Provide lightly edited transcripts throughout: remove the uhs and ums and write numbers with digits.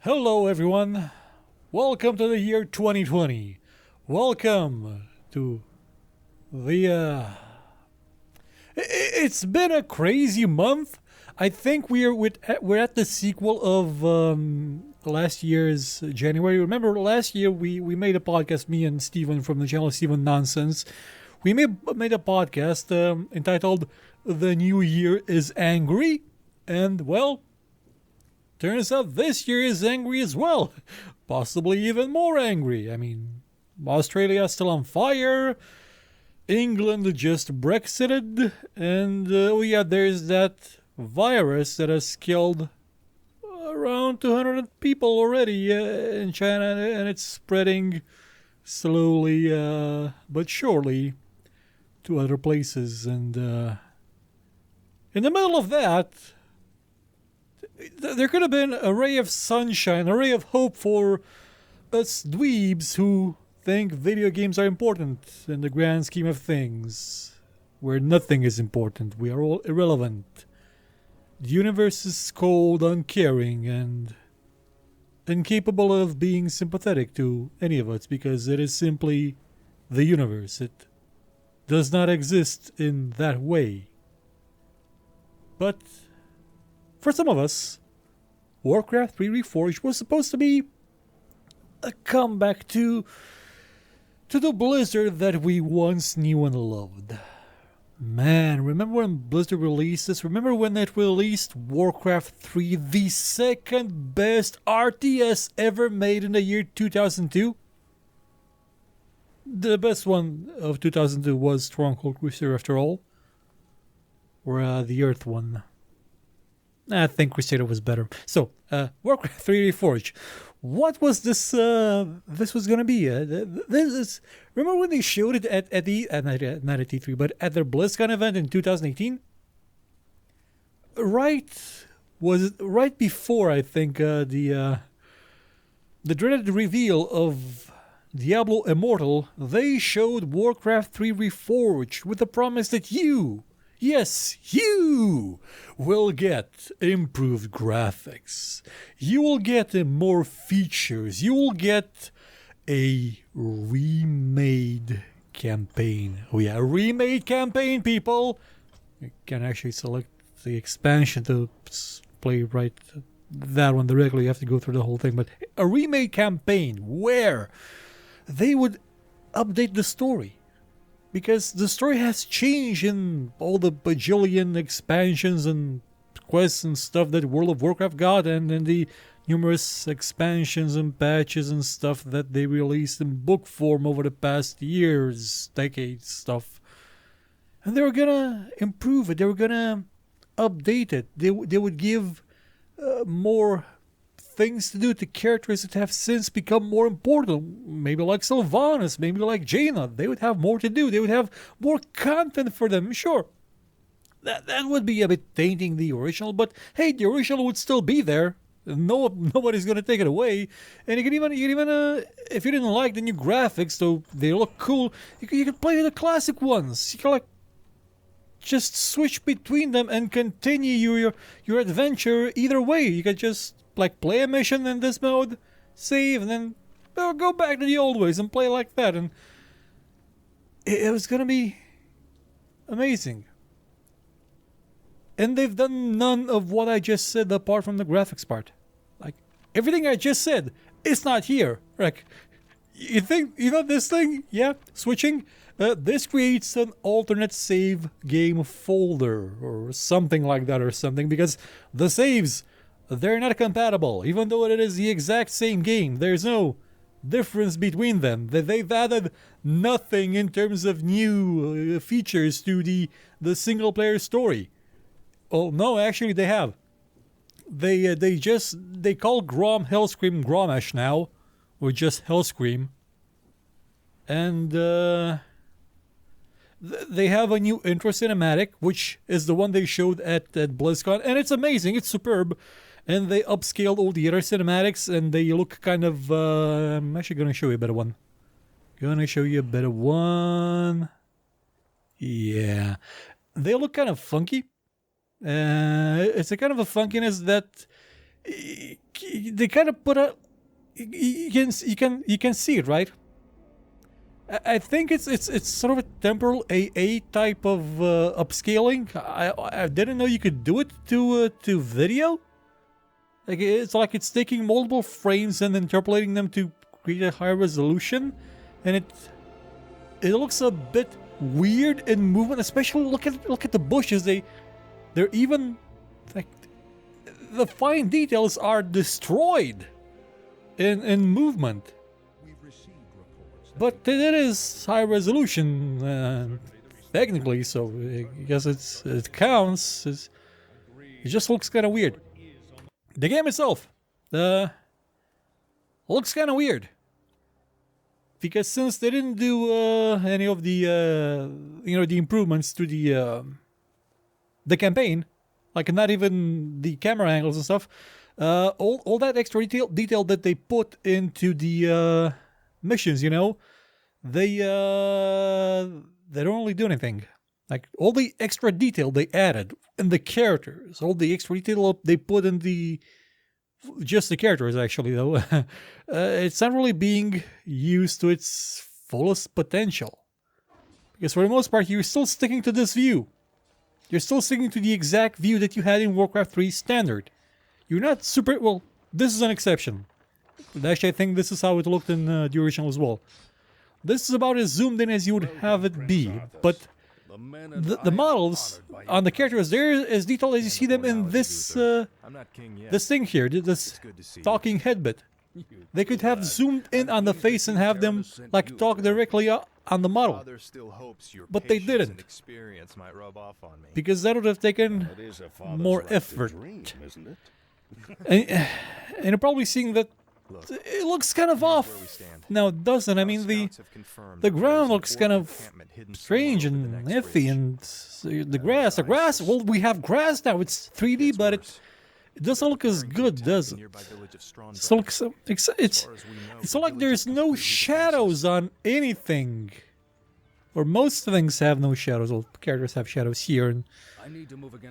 Hello, everyone. Welcome to the year 2020. Welcome to the. It's been a crazy month. I think we're at the sequel of last year's January. Remember, last year we made a podcast. Me and Steven from the channel Steven Nonsense. We made a podcast entitled "The New Year is Angry," and well. Turns out this year is angry as well. Possibly even more angry. I mean, Australia's still on fire. England just Brexited. And, there's that virus that has killed around 200 people already in China. And it's spreading slowly but surely to other places. And in the middle of that, there could have been a ray of sunshine, a ray of hope for us dweebs who think video games are important in the grand scheme of things, where nothing is important. We are all irrelevant. The universe is cold, uncaring, and incapable of being sympathetic to any of us because it is simply the universe. It does not exist in that way. But for some of us, Warcraft 3 Reforged was supposed to be a comeback to the Blizzard that we once knew and loved. Man, remember when Blizzard released this? Remember when it released Warcraft 3, the second best RTS ever made in the year 2002? The best one of 2002 was Stronghold Crusader after all. Or the Earth one. I think Crusader was better. So, Warcraft 3 Reforged. What was this? This was gonna be. This is. Remember when they showed it at the not at T3, but at their BlizzCon event in 2018? Right before I think the dreaded reveal of Diablo Immortal. They showed Warcraft 3 Reforged with the promise that Yes, you will get improved graphics. You will get more features. You will get a remade campaign. Oh yeah, a remade campaign, people. You can actually select the expansion to play that one directly. You have to go through the whole thing. But a remade campaign where they would update the story. Because the story has changed in all the bajillion expansions and quests and stuff that World of Warcraft got, and in the numerous expansions and patches and stuff that they released in book form over the past years, decades stuff. And they were gonna improve it. They were gonna update it. They would give more things to do to characters that have since become more important. Maybe like Sylvanas, maybe like Jaina. They would have more to do. They would have more content for them. Sure, that would be a bit tainting the original, but hey, the original would still be there. Nobody's gonna take it away. And you can even if you didn't like the new graphics, so they look cool, you could play the classic ones. You can like just switch between them and continue your adventure either way. You could just like play a mission in this mode, save, and then go back to the old ways and play like that. And it was gonna be amazing. And they've done none of what I just said apart from the graphics part. Like everything I just said is not here. Like you think this thing? Yeah, switching. This creates an alternate save game folder or something like that or something, because the saves, they're not compatible, even though it is the exact same game. There's no difference between them. They've added nothing in terms of new features to the single-player story. Oh no, actually they have. They call Grom Hellscream Gromash now, or just Hellscream, and they have a new intro cinematic, which is the one they showed at BlizzCon, and it's amazing. It's superb. And they upscaled all the other cinematics, and they look kind of. I'm actually gonna show you a better one. Yeah, they look kind of funky. It's a kind of a funkiness that they kind of put a. You can see it, right? I think it's sort of a temporal AA type of upscaling. I didn't know you could do it to video. Like it's taking multiple frames and interpolating them to create a higher resolution, and it looks a bit weird in movement. Especially look at the bushes. They're even like the fine details are destroyed in movement. But it is high resolution technically, so I guess it counts. It just looks kind of weird. The game itself looks kind of weird because since they didn't do any of the the improvements to the campaign, like not even the camera angles and stuff, all that extra detail that they put into the missions, they don't really do anything. Like all the extra detail they added in the characters, all the extra detail they put in just the characters actually though, it's not really being used to its fullest potential. Because for the most part, you're still sticking to this view. You're still sticking to the exact view that you had in Warcraft 3 Standard. You're not super... Well, this is an exception. Actually, I think this is how it looked in the original as well. This is about as zoomed in as you would have it be, but the models on the characters, they're as detailed as you see them in this this thing here, this talking head bit. They could have zoomed in on the face and have them like talk directly on the model, but they didn't, because that would have taken more effort. And you're probably seeing that it looks kind of off now, doesn't? I mean, the ground looks kind of strange and iffy, and the grass. Well, we have grass now. It's 3D, but it doesn't look as good, does it? So it's not like there's no shadows on anything, or most things have no shadows. Well, characters have shadows here, and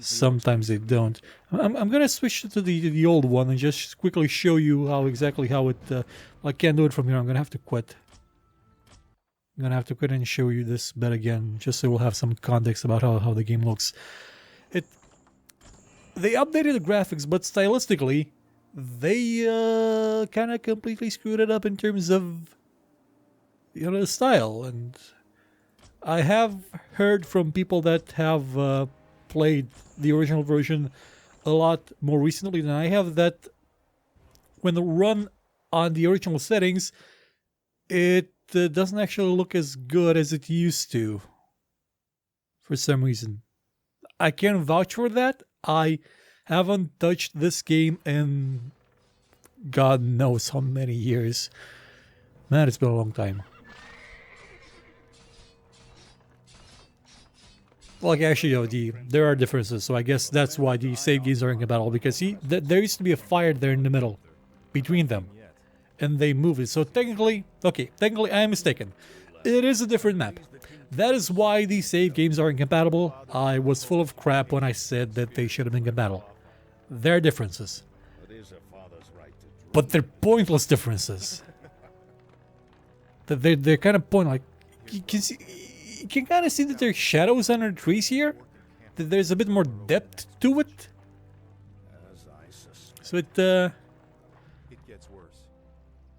sometimes they don't. I'm gonna switch to the old one and just quickly show you exactly how it. I can't do it from here. I'm gonna have to quit. I'm gonna have to quit and show you this bit again, just so we'll have some context about how the game looks. They updated the graphics, but stylistically, they kind of completely screwed it up in terms of the style. And I have heard from people that have played the original version a lot more recently than I have, that when the run on the original settings, it doesn't actually look as good as it used to for some reason. I can't vouch for that. I haven't touched this game in God knows how many years. Man, it's been a long time. Well, actually, there are differences, so I guess that's why the save games are incompatible, because there used to be a fire there in the middle between them, and they moved it. So technically I am mistaken. It is a different map. That is why the save games are incompatible. I was full of crap when I said that they should have been compatible. There are differences, but they're pointless differences. They're kind of pointless. Like you can kind of see that there's shadows under the trees here. That there's a bit more depth to it. So it gets worse.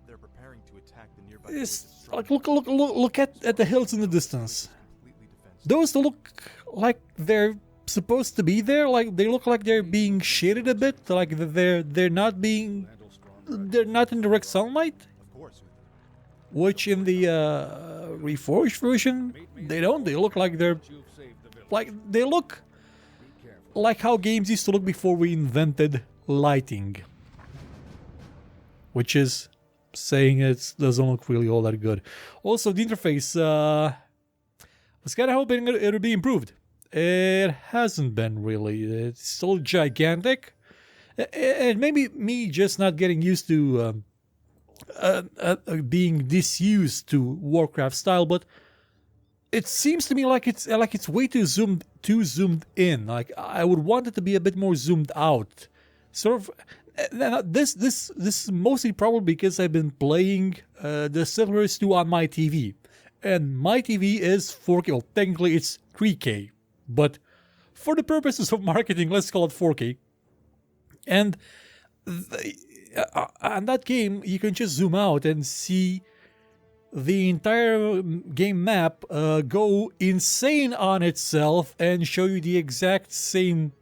They're preparing to attack the nearby. It's like look at the hills in the distance. Those look like they're supposed to be there. Like they look like they're being shaded a bit. Like they're not in direct sunlight. Which in the Reforged version, they don't. They look like they look like how games used to look before we invented lighting. Which is saying it doesn't look really all that good. Also, the interface, was kind of hoping it would be improved. It hasn't been really. It's still gigantic. And maybe me just not getting used to being disused to Warcraft style, but it seems to me like it's way too zoomed in. Like I would want it to be a bit more zoomed out. Sort of Now, this is mostly probably because I've been playing the Settlers 2 on my TV, and my TV is 4K. Well, technically it's 3K, but for the purposes of marketing, let's call it 4K. And on that game, you can just zoom out and see the entire game map go insane on itself and show you the exact same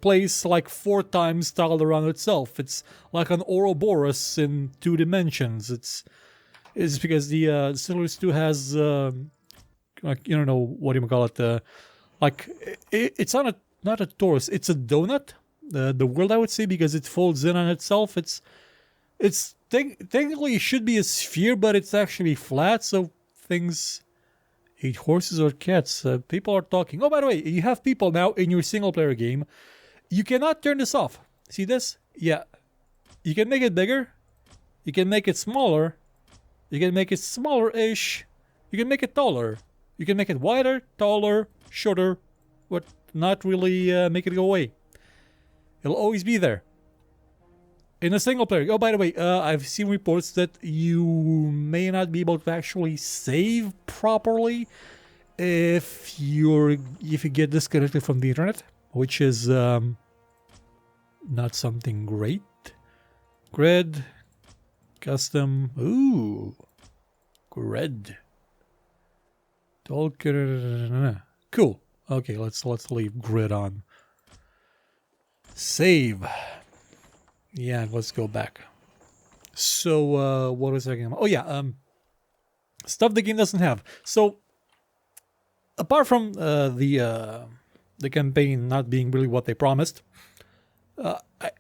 place like 4 times tiled around itself. It's like an Ouroboros in 2 dimensions. It's because the Settlers 2 has like, you don't know what do you call it, like it's not a torus, it's a donut, the world, I would say, because it folds in on itself. It's technically it should be a sphere, but it's actually flat, so things 8 horses or cats. People are talking. Oh, by the way, you have people now in your single player game. You cannot turn this off. See this? Yeah. You can make it bigger. You can make it smaller. You can make it smaller-ish. You can make it taller. You can make it wider, taller, shorter, but not really make it go away. It'll always be there. In a single player. Oh, by the way, I've seen reports that you may not be able to actually save properly if you get disconnected from the internet, which is not something great. Grid, custom, ooh, grid. Cool. Okay, let's leave grid on. Save. Yeah, let's go back. So, what was I talking about? Oh yeah, stuff the game doesn't have. So, apart from the campaign not being really what they promised,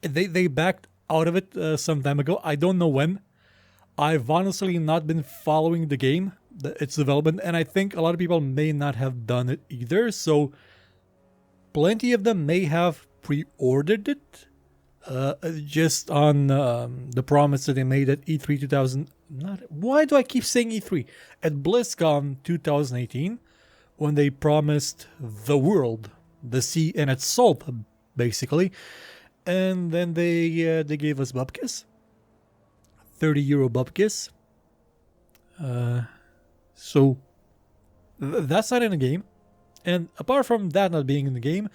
they backed out of it some time ago. I don't know when. I've honestly not been following the game, its development, and I think a lot of people may not have done it either. So, plenty of them may have pre-ordered it. Just on the promise that they made at E3 2000. Why do I keep saying E3? At BlizzCon 2018, when they promised the world, the sea and its salt, basically, and then they gave us Bupkis, €30 Bupkis. So that's not in the game, and apart from that not being in the game.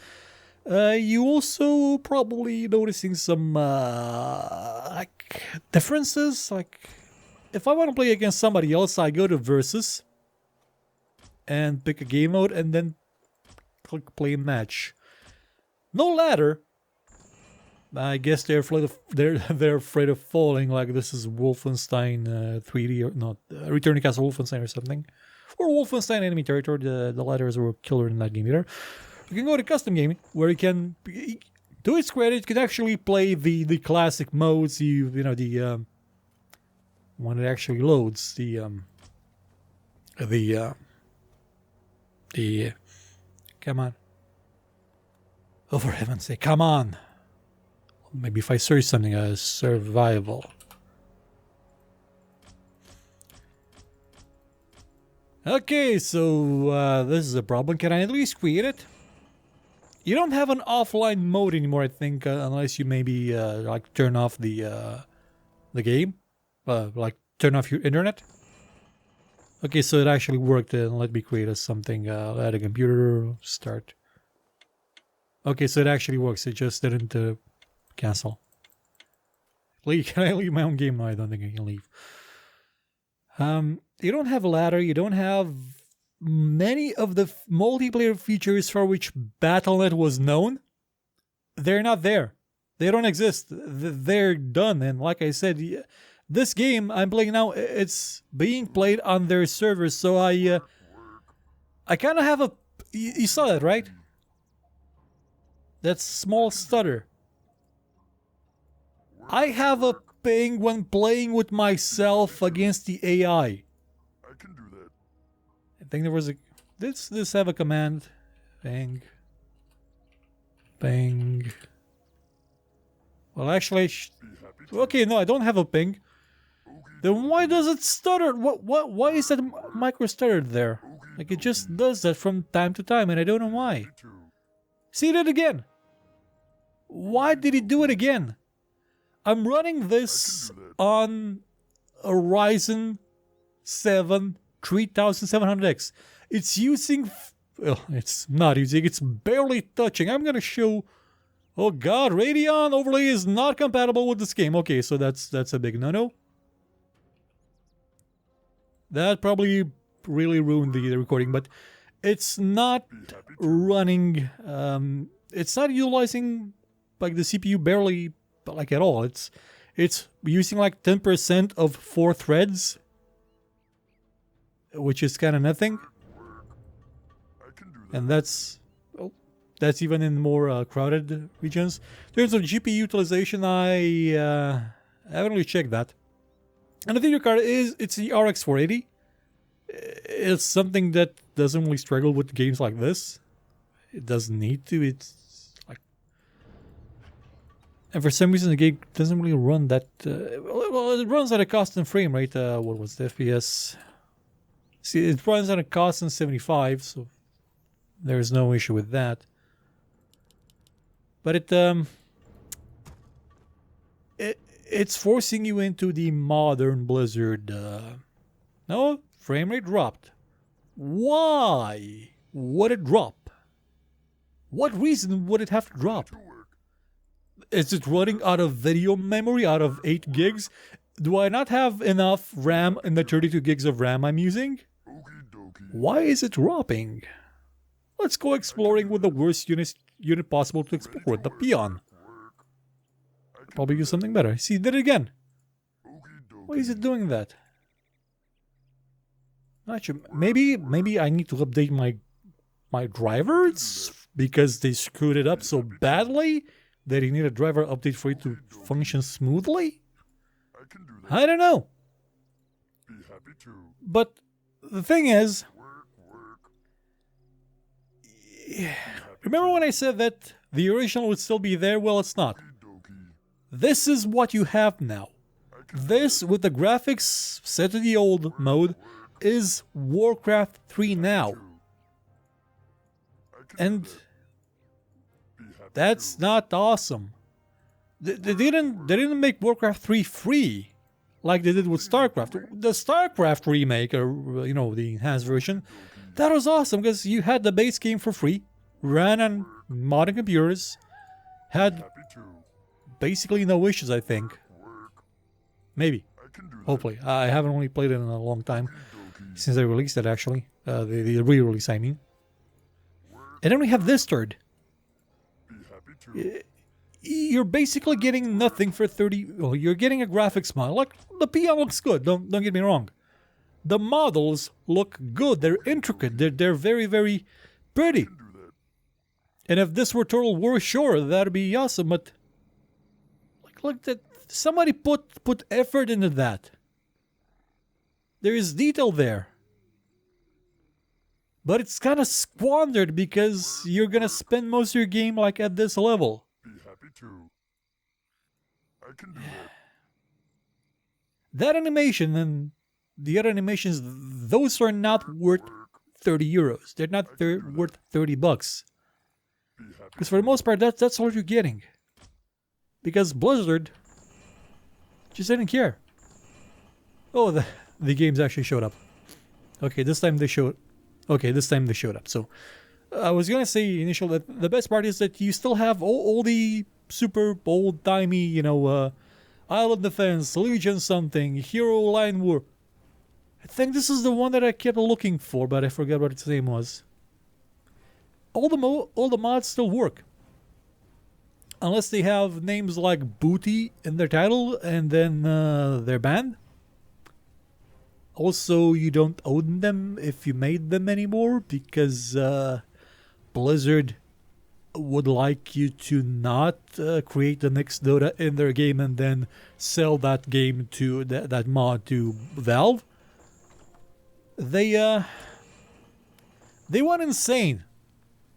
You also probably noticing some like differences. Like if I want to play against somebody else, I go to versus and pick a game mode and then click play match. No ladder. I guess they're afraid of they're afraid of falling. Like this is Wolfenstein 3D or not Return to Castle Wolfenstein or something, or Wolfenstein Enemy Territory. The ladders were killer in that game either. You can go to custom gaming, where you can, to its credit, you can actually play the classic modes. The when it actually loads come on. Oh, for heaven's sake, come on. Maybe if I search something, survival. Okay, so this is a problem. Can I at least create it? You don't have an offline mode anymore, I think, unless you maybe like turn off the game, like turn off your internet. Okay, so it actually worked. And let me create something. Add a computer. Start. Okay, so it actually works. It just didn't cancel. Can I leave my own game? No, I don't think I can leave. You don't have a ladder. You don't have many of the multiplayer features for which Battle.net was known. They're not there. They don't exist. They're done. And like I said, this game I'm playing now, it's being played on their servers. So I kind of have a... You saw that, right? That small stutter. I have a ping when playing with myself against the AI. I can do that. I think there was a... Let's have a command. Ping. Ping. Well, actually... Okay, no, I don't have a ping. Then why does it stutter? Why is that micro stuttered there? Like, it just does that from time to time, and I don't know why. See that again. Why did he do it again? I'm running this on a Ryzen 7 3700X. It's using... Well, it's not using, it's barely touching. I'm gonna show... Oh god, Radeon overlay is not compatible with this game. Okay, so that's a big no-no. That probably really ruined the recording, but it's not running... it's not utilizing like the CPU barely like at all. It's using like 10% of 4 threads, which is kind of nothing. And that's even in more crowded regions. In terms of GPU utilization, I haven't really checked that. And the video card it's the RX 480. It's something that doesn't really struggle with games like this. It doesn't need to. It's like, and for some reason the game doesn't really run that. Well, it runs at a constant frame rate. What was the FPS? See, it runs at a constant 75, so there's no issue with that. But it's forcing you into the modern Blizzard. No, frame rate dropped. Why would it drop? What reason would it have to drop? Is it running out of video memory, out of 8 gigs? Do I not have enough RAM in the 32 gigs of RAM I'm using? Why is it dropping? Let's go exploring with the worst unit possible to explore, the Peon. Probably use something better. See, did it again. Why is it doing that? Not sure. Maybe I need to update my drivers because they screwed it up so badly that you need a driver update for it to function smoothly. I don't know. But the thing is, remember when I said that the original would still be there? Well, it's not. This is what you have now. This, with the graphics set to the old mode, is Warcraft 3 now. And that's not awesome. They didn't make Warcraft 3 free like they did with StarCraft. The StarCraft remake, or you know, the enhanced version, that was awesome because you had the base game for free, ran on modern computers, had basically no issues, I think. Maybe. Hopefully. I haven't really played it in a long time. Since they released it, actually. The re-release, I mean. And then we have this third. You're basically getting nothing for 30... Well, you're getting a graphics model. Like, the Peon looks good, don't get me wrong. The models look good. They're intricate. They're very, very pretty. And if this were Total War, sure, that'd be awesome, but... Look, that somebody put effort into that. There is detail there. But it's kind of squandered because you're gonna spend most of your game like at this level. That animation and the other animations, those are not worth 30 euros. They're not worth 30 bucks. Because for the most part, that's all you're getting. Because Blizzard just didn't care. Oh, the games actually showed up. Okay, this time they showed up. So I was gonna say initially that the best part is that you still have all the super old-timey, you know, Island Defense, Legion something, Hero Line War. I think this is the one that I kept looking for, but I forgot what its name was. All the mods still work. Unless they have names like Booty in their title and then they're banned. Also, you don't own them if you made them anymore because Blizzard would like you to not create the next Dota in their game and then sell that game to that mod to Valve. They went insane.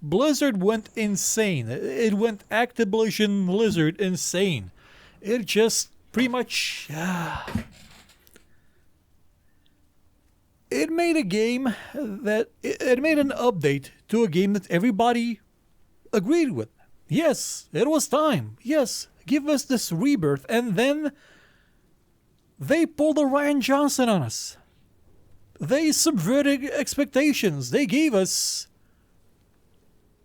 Blizzard went insane. It went Activision Blizzard insane. It just pretty much... it made a game that... It made an update to a game that everybody agreed with. Yes, it was time. Yes, give us this rebirth. And then they pulled a Ryan Johnson on us. They subverted expectations. They gave us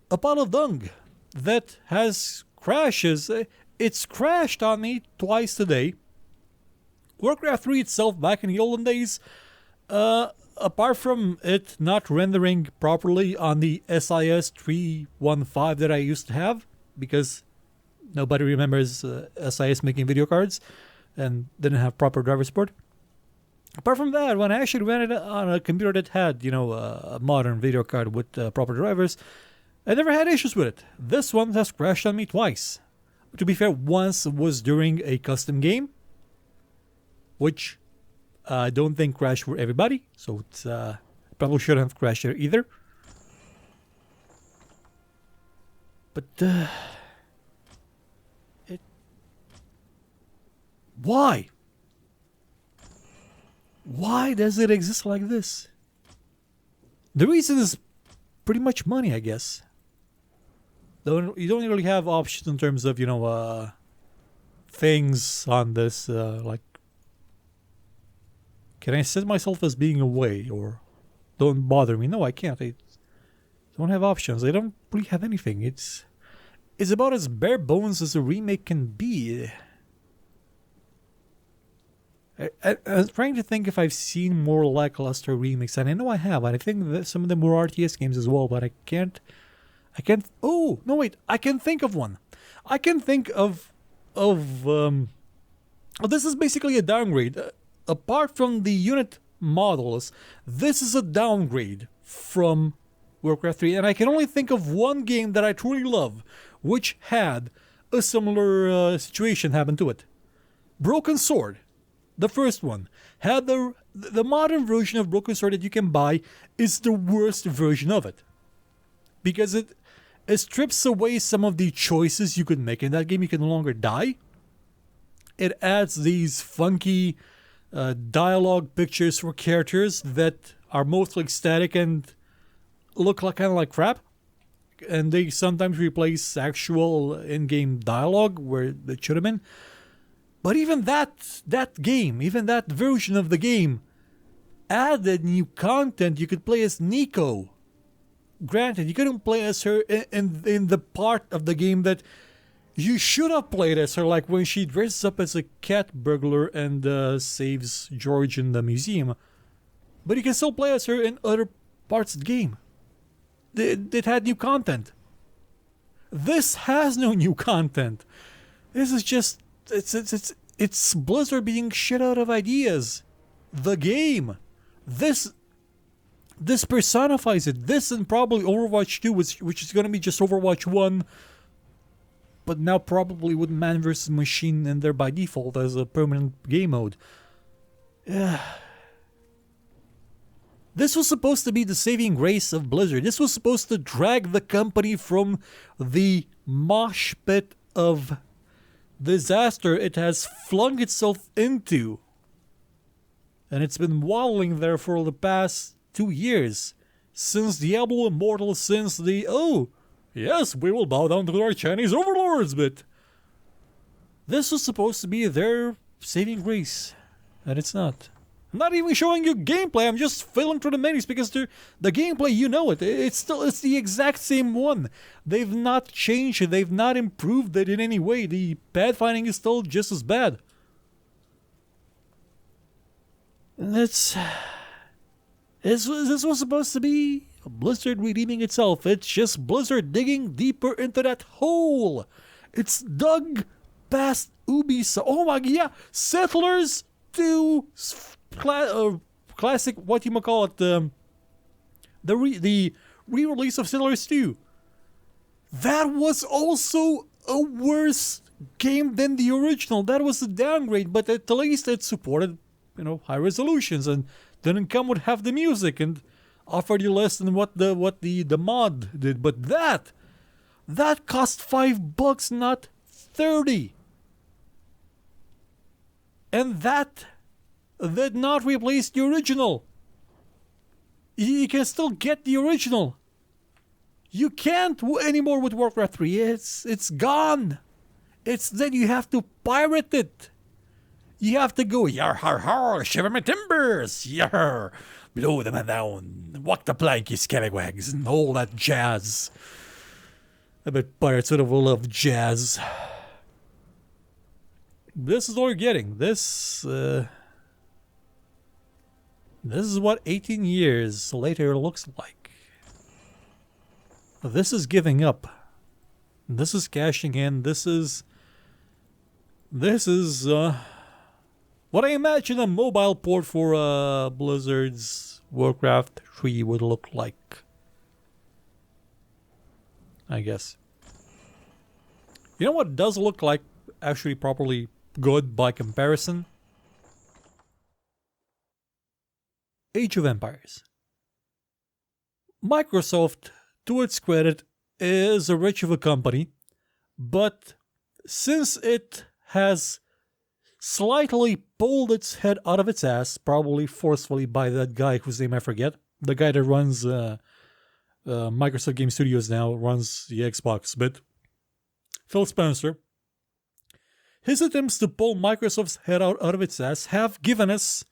a pile of dung that has crashes. It's crashed on me twice today. Warcraft 3 itself, back in the olden days, apart from it not rendering properly on the SIS 315 that I used to have, because nobody remembers SIS making video cards and didn't have proper driver support. Apart from that, when I actually ran it on a computer that had, a modern video card with proper drivers, I never had issues with it. This one has crashed on me twice. To be fair, once was during a custom game, which I don't think crashed for everybody, so it's probably shouldn't have crashed there either. But why? Why does it exist like this? The reason is pretty much money, I guess. Though you don't really have options in terms of, things on this, like, can I set myself as being away or don't bother me? No, I can't. I don't have options. I don't really have anything. It's about as bare bones as a remake can be. I'm trying to think if I've seen more lackluster remakes, and I know I have. And I think that some of them were RTS games as well, but I can't. Oh no, wait! I can think of one. I can think of. This is basically a downgrade. Apart from the unit models, this is a downgrade from Warcraft 3, and I can only think of one game that I truly love, which had a similar situation happen to it. Broken Sword. The first one had the modern version of Broken Sword that you can buy is the worst version of it, because it strips away some of the choices you could make in that game. You can no longer die. It adds these funky dialogue pictures for characters that are mostly static and look like kind of like crap, and they sometimes replace actual in-game dialogue where it should have been. But even that game, even that version of the game, added new content. You could play as Nico. Granted, you couldn't play as her in the part of the game that you should have played as her, like when she dresses up as a cat burglar and saves George in the museum. But you can still play as her in other parts of the game. It had new content. This has no new content. This is just it's Blizzard being shit out of ideas. The game. This personifies it. This and probably Overwatch 2, which is going to be just Overwatch 1, but now probably with man versus machine in there by default as a permanent game mode. This was supposed to be the saving grace of Blizzard. This was supposed to drag the company from the mosh pit of disaster it has flung itself into. And it's been wallowing there for the past 2 years. Since Diablo Immortal, since the, yes, we will bow down to our Chinese overlords bit. This was supposed to be their saving grace. And it's not. I'm not even showing you gameplay. I'm just filling through the menus because the gameplay, it's the exact same one. They've not changed it. They've not improved it in any way. The pathfinding is still just as bad. And this was supposed to be Blizzard redeeming itself. It's just Blizzard digging deeper into that hole. It's dug past Ubisoft. Oh my god, yeah. Settlers 2 classic, what you might call it, the re-release of Settlers 2. That was also a worse game than the original. That was a downgrade, but at least it supported, high resolutions and didn't come with half the music and offered you less than what the mod did. But that cost $5, not 30. And that did not replace the original. You can still get the original. You can't anymore with Warcraft 3. It's gone. It's then you have to pirate it. You have to go, yar har har, shiver my timbers, yar, blow them down, walk the plank, you scallywags, and all that jazz. I bet pirates would have loved jazz. This is all you're getting. This is what 18 years later looks like. This is giving up. This is cashing in. This is what I imagine a mobile port for Blizzard's Warcraft 3 would look like. I guess. You know what does look like actually properly good by comparison? Age of Empires. Microsoft, to its credit, is a rich of a company, but since it has slightly pulled its head out of its ass, probably forcefully by that guy whose name I forget, the guy that runs Microsoft Game Studios now, runs the Xbox bit, Phil Spencer, his attempts to pull Microsoft's head out of its ass have given us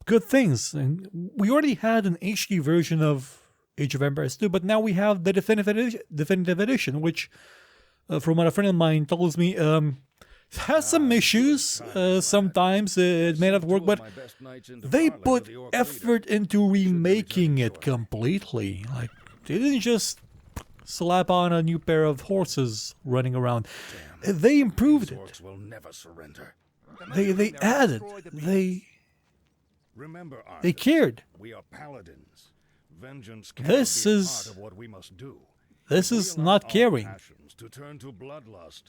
good things. And we already had an HD version of Age of Empires 2, but now we have the definitive edition, which, from what a friend of mine tells me, has some issues. Sometimes it may not work, but they put effort into remaking it completely. Like, they didn't just slap on a new pair of horses running around. They improved it. They added. They cared. We are paladins. Vengeance This is This is not caring.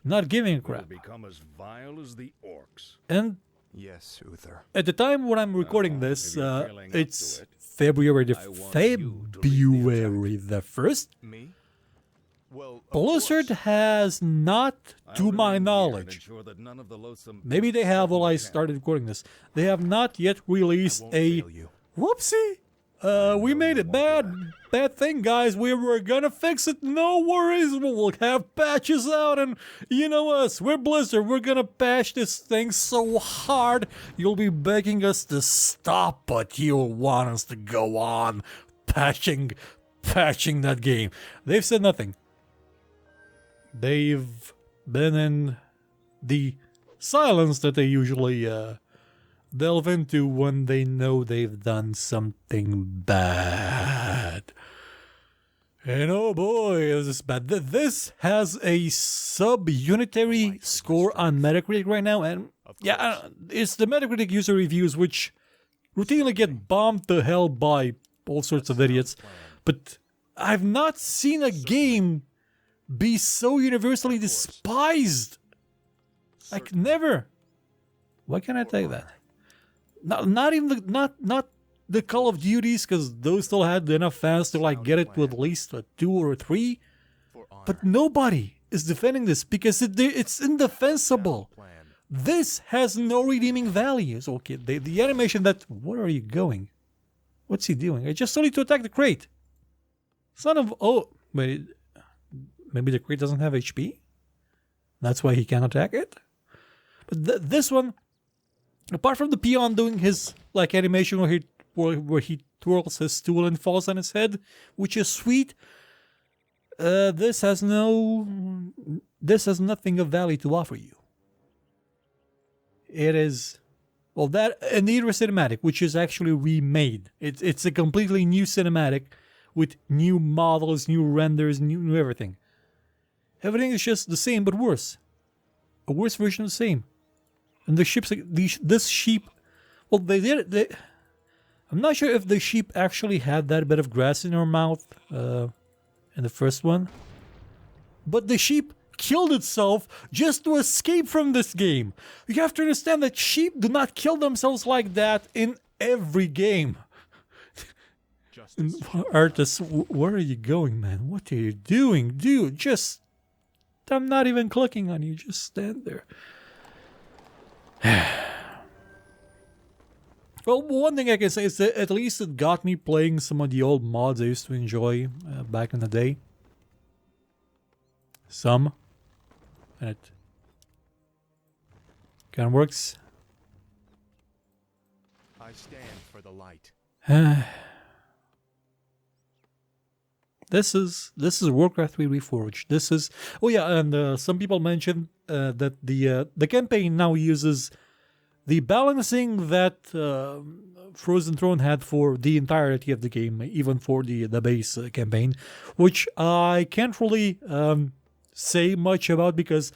Not giving a crap. Become as vile as the orcs. And Yes, Uther. at the time when I'm recording this, it's February the 1st. Me? Well, Blizzard has not, to my knowledge, maybe they have while I started recording this, they have not yet released a whoopsie. We made a bad thing, guys. We were gonna fix it. No worries. We'll have patches out, and you know us. We're Blizzard. We're gonna patch this thing so hard you'll be begging us to stop, but you'll want us to go on patching that game. They've said nothing. They've been in the silence that they usually delve into when they know they've done something bad. And oh boy, is this bad. This has a sub-unitary score on Metacritic right now, and yeah, it's the Metacritic user reviews which routinely get bombed to hell by all sorts of idiots. But I've not seen a game be so universally despised. Like, never. Why can't I tell you that? Not even not the Call of Duties, because those still had enough fans to like get it to at least a 2 or a 3. But nobody is defending this because it's indefensible. This has no redeeming values. Okay, the animation that... Where are you going? What's he doing? I just told you to attack the crate. Son of... Oh, wait. Maybe the crate doesn't have HP? That's why he can't attack it? But this one, apart from the peon doing his like animation where he twirls his stool and falls on his head, which is sweet, this has nothing of value to offer you. It is, well, that and the Idris cinematic, which is actually remade. It's a completely new cinematic with new models, new renders, new everything. Everything is just the same but worse. A worse version of the same. And the sheep, this sheep, well, I'm not sure if the sheep actually had that bit of grass in her mouth in the first one. But the sheep killed itself just to escape from this game. You have to understand that sheep do not kill themselves like that in every game. Artis, where are you going, man? What are you doing? Dude, just... I'm not even clicking on you. Just stand there. Well, one thing I can say is that at least it got me playing some of the old mods I used to enjoy back in the day. Some. And it kind of works. I stand for the light. This is Warcraft 3 Reforged. This is and some people mentioned that the campaign now uses the balancing that Frozen Throne had for the entirety of the game, even for the base campaign, which I can't really say much about because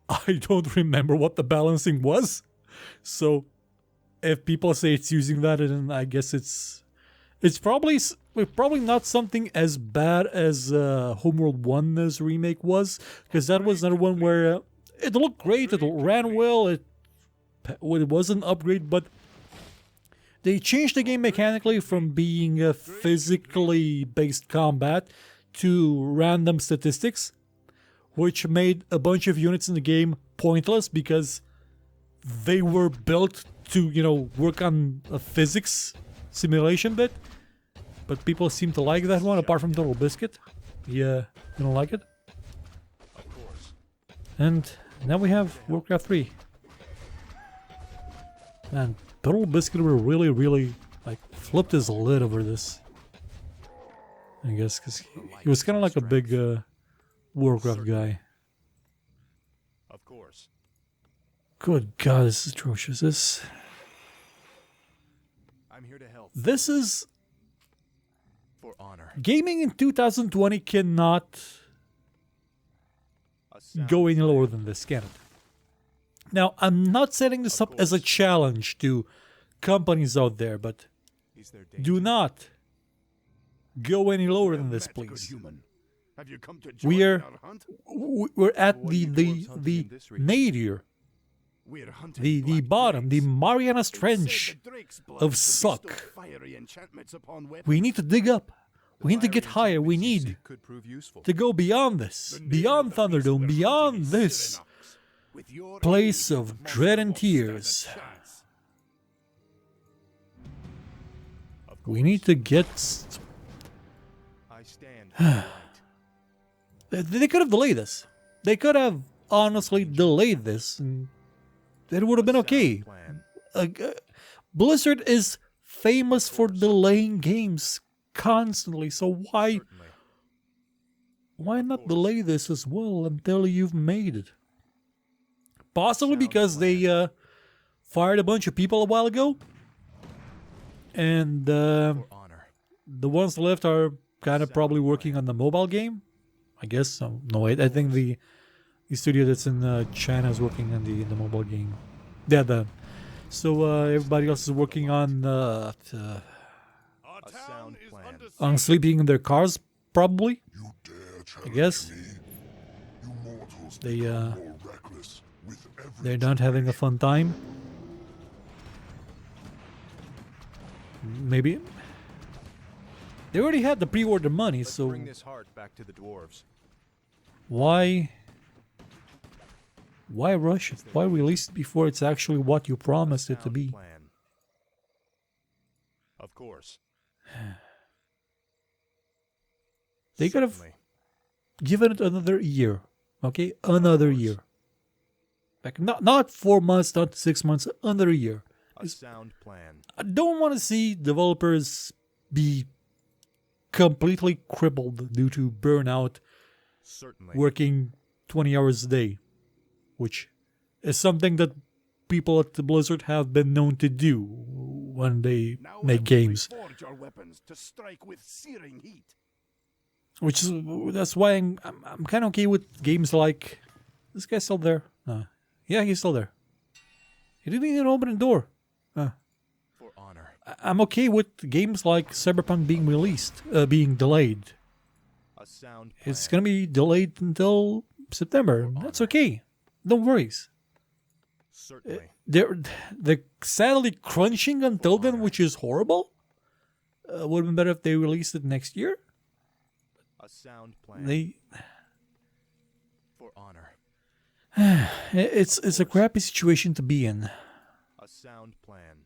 I don't remember what the balancing was. So if people say it's using that, then I guess it's probably not something as bad as Homeworld 1's remake was, because that was another one where it looked great, it ran well, it was an upgrade, but they changed the game mechanically from being a physically based combat to random statistics, which made a bunch of units in the game pointless because they were built to, work on a physics simulation bit. But people seem to like that one, apart from Total Biscuit. Yeah, you don't like it? Of course. And now we have Warcraft 3. Man, Total Biscuit were really, flipped his lid over this. I guess, because he was kind of like a big Warcraft guy. Of course. Good God, this is atrocious. I'm here to help. This is... For honor. Gaming in 2020 cannot go any lower than this, can it? Now, I'm not setting this up as a challenge to companies out there, but do not go any lower than this, please. We're at the nadir, the bottom, the Marianas Trench of suck. We need to dig up. We need to get higher. We need to go beyond this, beyond Thunderdome, beyond this place of dread and tears. We need to get... They could have delayed this. They could have honestly delayed this, and it would have been okay. Blizzard is famous for delaying games constantly, so why not delay this as well until you've made it? Possibly because they fired a bunch of people a while ago, and the ones left are kind of probably working on the mobile game, I guess. No, wait, I think the studio that's in China is working on the mobile game. Yeah, so everybody else is working on sleeping in their cars, probably. I guess they're not having a fun time. Maybe they already had the pre-order money, so bring this heart back to the dwarves. Why rush it? Why release it before it's actually what you promised it to be? Of course. They could have given it another year. Okay? Another year. Like not 4 months, not 6 months, another year. A sound plan. I don't want to see developers be completely crippled due to burnout, working 20 hours a day, which is something that people at the Blizzard have been known to do when they make games. Which is that's why I'm kind of okay with games like this guy's still there. Yeah, he's still there. He didn't even open the door. For honor. I'm okay with games like Cyberpunk being released, being delayed. A sound plan. It's gonna be delayed until September. That's okay. No worries. Certainly. They're sadly crunching until then, which is horrible. Would have been better if they released it next year. A sound plan. For honor. It's a crappy situation to be in. A sound plan.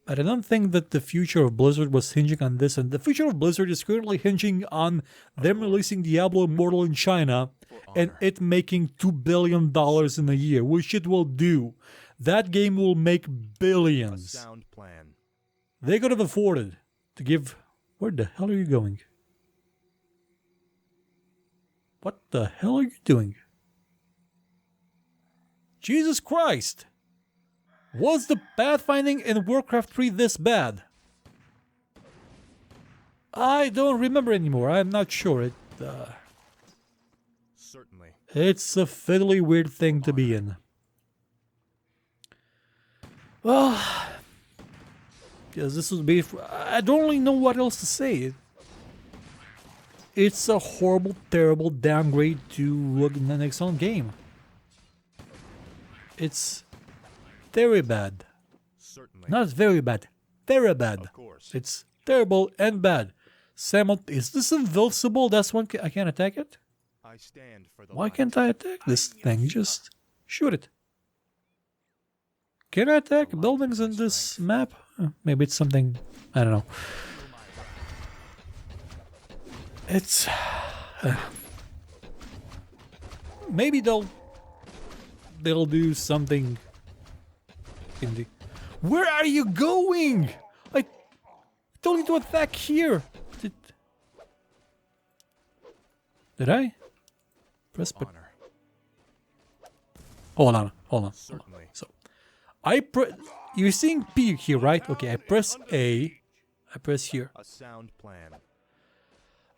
But I don't think that the future of Blizzard was hinging on this, and the future of Blizzard is currently hinging on them releasing Diablo Immortal in China and it making $2 billion in a year, which it will do. That game will make billions. Sound plan. They could have afforded to give... Where the hell are you going? What the hell are you doing? Jesus Christ! Was the pathfinding in Warcraft 3 this bad? I don't remember anymore. I'm not sure. Certainly. It's a fiddly weird thing to be in. Well, because this would be... I don't really know what else to say. It's a horrible, terrible downgrade to an excellent game. It's very bad. Certainly. Not very bad. Very bad. Of course. It's terrible and bad. Is this invincible? That's one. I can't attack it? I stand for the Why light. can't I attack this thing? Just shoot it. Can I attack buildings in this map? Maybe it's something... I don't know. It's... maybe they'll do something in the... Where are you going? I told you to attack here. Did I? Press but... Honor. Hold on. Certainly. So, you're seeing P here, right? Okay, I press A. I press here. A sound plan.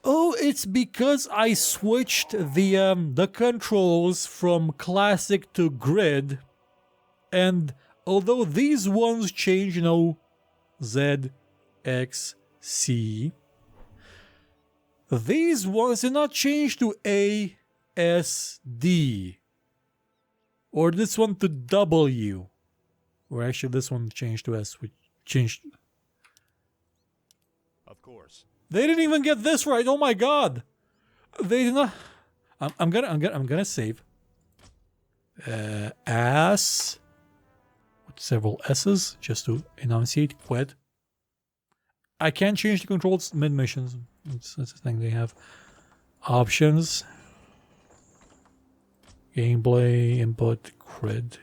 Oh, it's because I switched the controls from classic to grid, and although these ones change, you know, Z, X, C, these ones did not change to A, S, D, or this one to W, or actually this one changed to S, which changed. Of course. They didn't even get this right. Oh my god. They did not. I'm gonna save. S with several S's just to enunciate. Quit. I can't change the controls mid missions. That's the thing they have. Options. Gameplay input grid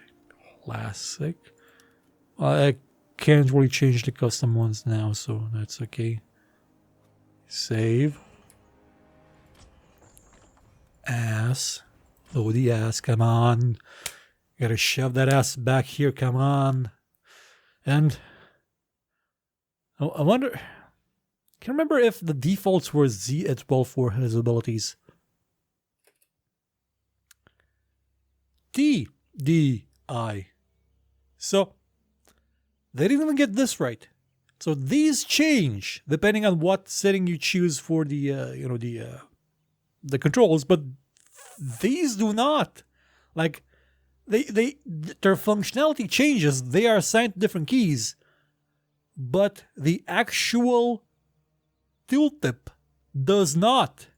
classic. I can't really change the custom ones now, so that's okay. Save. Ass. Oh, the ass, come on. Gotta shove that ass back here, come on. And I wonder, can you remember if the defaults were Z as well for his abilities? T, D, I. So, they didn't even get this right. So these change depending on what setting you choose for the controls, but these do not. Like their functionality changes. They are assigned to different keys, but the actual tooltip does not.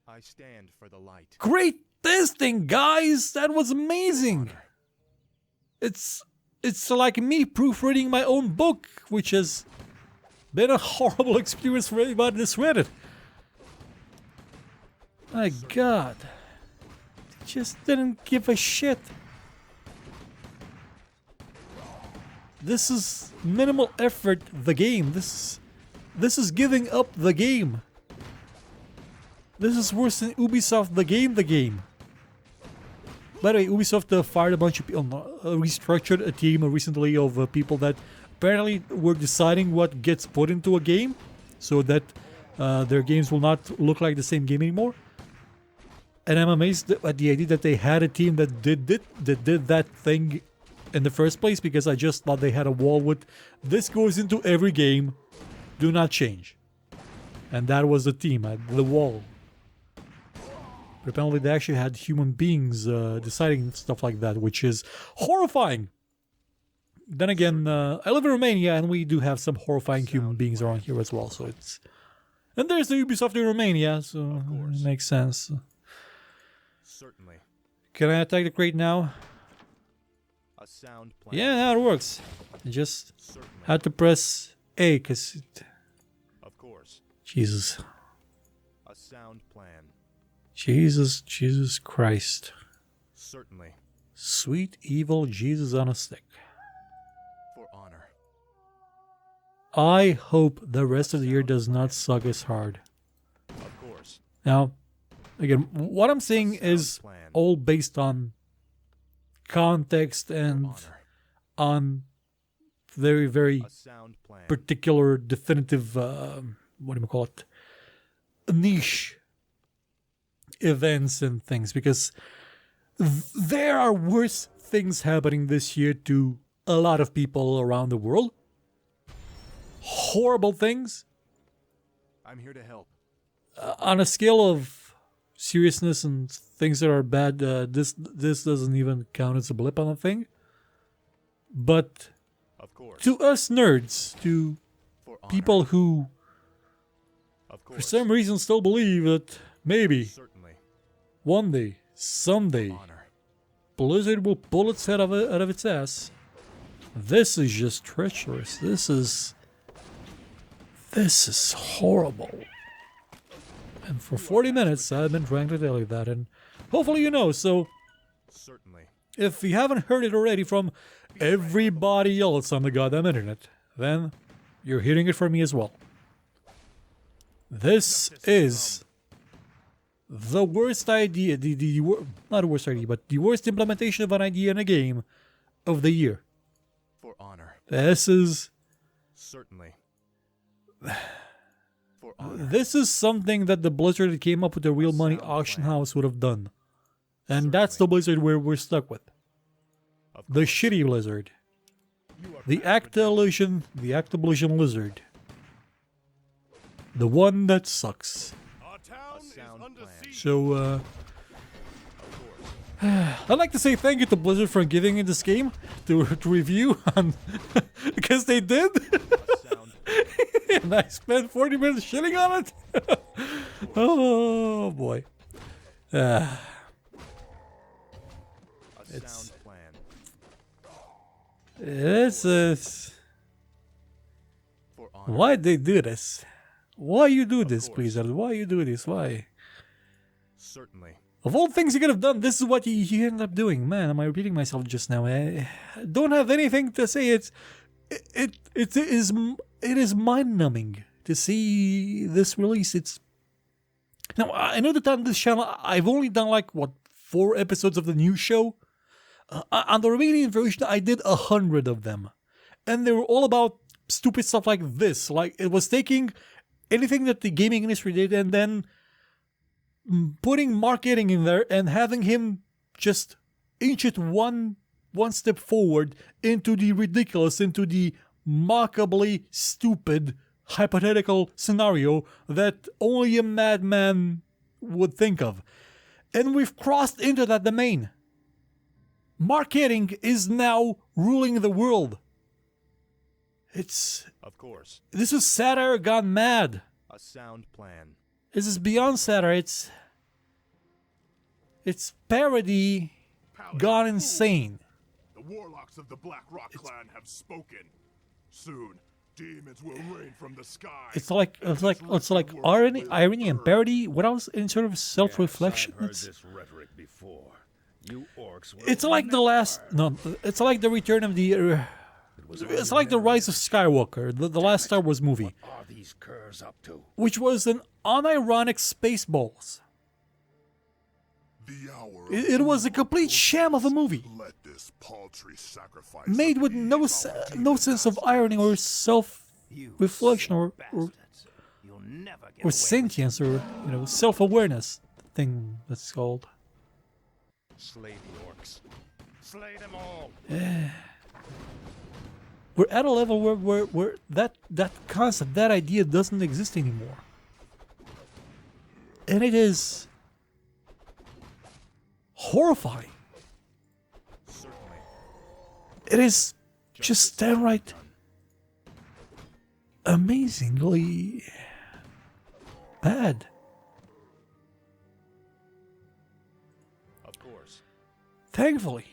I stand for the light. Great testing, guys! That was amazing. It's like me proofreading my own book, which has been a horrible experience for everybody that's read it. My god. They just didn't give a shit. This is minimal effort, the game. This is giving up the game. This is worse than Ubisoft, the game. By the way, Ubisoft fired a bunch of people, restructured a team recently of people that apparently were deciding what gets put into a game so that their games will not look like the same game anymore. And I'm amazed at the idea that they had a team that did that thing in the first place, because I just thought they had a wall with, this goes into every game, do not change. And that was the team, the wall. But apparently they actually had human beings deciding stuff like that, which is horrifying. Then again, I live in Romania and we do have some horrifying human beings around here as well, so it's... And there's the Ubisoft in Romania, so it makes sense. Certainly. Can I attack the crate now? A sound plan. Yeah, now it works. I just Certainly. had to press A because Of course. Jesus. A sound plan. Jesus Christ. Certainly. Sweet evil Jesus on a stick. For honor. I hope the rest of the year does not suck as hard. Of course. Now, again, what I'm saying is plan. all based on context For and honor. on very, very A sound plan. particular, definitive, what do you call it, niche events and things, because there are worse things happening this year to a lot of people around the world. Horrible things. I'm here to help. On a scale of seriousness and things that are bad, this doesn't even count as a blip on a thing. But Of course. to us nerds, to For honor. people who Of for course. some reason still believe that maybe Certainly. one day, someday, Honor. Blizzard will pull its head out of its ass. This is just treacherous. This is horrible. And for 40 minutes, I've been trying to tell you that, and hopefully you know. So, Certainly. if you haven't heard it already from everybody else on the goddamn internet, then you're hearing it from me as well. This is the worst idea, not the worst idea, but the worst implementation of an idea in a game of the year. For honor. This is For honor. this is something that the Blizzard that came up with the real money auction house would have done. And that's the Blizzard we're stuck with. Of The course. shitty Blizzard. You are The back with Activision, the Activision Lizard. The one that sucks. Our town is sound under plan. siege. So, Of course. I'd like to say thank you to Blizzard for giving me this game to review on because they did. A sound plan. And I spent 40 minutes shitting on it. Oh boy. A It's- sound plan. It's For honor. why they do this? Why you do this, course. Blizzard? Why you do this? Why? Certainly. Of all things you could have done, this is what you ended up doing. Man, am I repeating myself just now? I don't have anything to say. It is mind numbing to see this release. It's now I know that on this channel I've only done like 4 episodes of the new show. On the Romanian version, I did 100 of them, and they were all about stupid stuff like this. Like it was taking anything that the gaming industry did and then putting marketing in there and having him just inch it one step forward into the ridiculous, into the mockably stupid hypothetical scenario that only a madman would think of. And we've crossed into that domain. Marketing is now ruling the world. Of course. This is satire gone mad. A sound plan. This is beyond satire. It's parody gone insane. The warlocks of the Black Rock clan have spoken. Soon, demons will rain from the sky. It's like irony and parody without any sort of self-reflection. Yes, I've heard this rhetoric before. You orcs were It's like the last it's like the return of the it's like the rise of Skywalker, the last Star Wars movie, What are these curs up to? which was an unironic Spaceballs. The hour It was a complete sham of a movie, Let this paltry sacrifice made with no sense of irony or self-reflection or sentience or self-awareness thing that's called. Slay the orcs. Slay them all. We're at a level where that concept, that idea doesn't exist anymore. And it is horrifying. Certainly. It is just downright amazingly bad. Of course. Thankfully,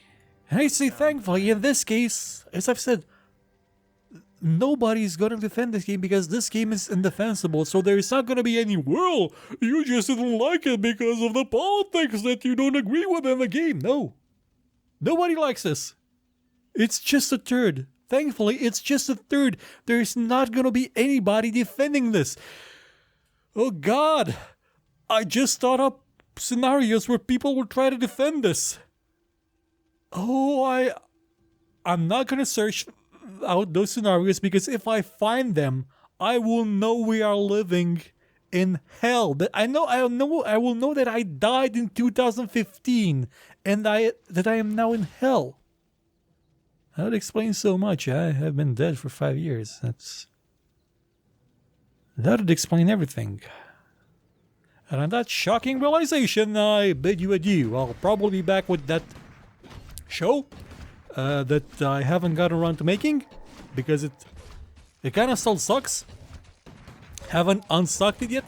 And I say thankfully, in this case, as I've said, nobody's gonna defend this game because this game is indefensible, so there's not gonna be any, well, you just didn't like it because of the politics that you don't agree with in the game. No. Nobody likes this. It's just a third. Thankfully, it's just a third. There's not gonna be anybody defending this. Oh God. I just thought up scenarios where people will try to defend this. Oh, I'm not gonna search out those scenarios because if I find them, I will know we are living in hell. That I will know that I died in 2015 and that I am now in hell. That would explain so much. I have been dead for 5 years. That would explain everything. And on that shocking realization, I bid you adieu. I'll probably be back with that show that I haven't gotten around to making because it kind of still sucks. Haven't unsucked it yet.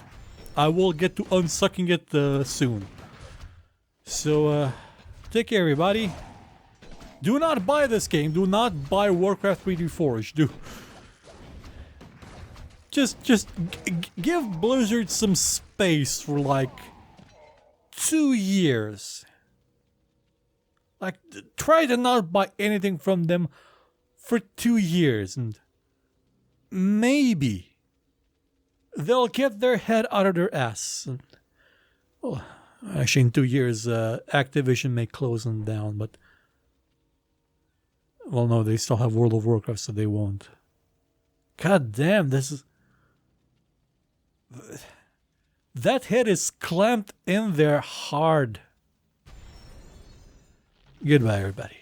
I will get to unsucking it soon. So take care, everybody. Do not buy this game. Do not buy Warcraft 3 Reforged. Just give Blizzard some space for like 2 years. Like, try to not buy anything from them for 2 years, and maybe they'll get their head out of their ass. And, well, actually, in 2 years, Activision may close them down, but well, no, they still have World of Warcraft, so they won't. God damn, this is... That head is clamped in there hard. Goodbye, everybody.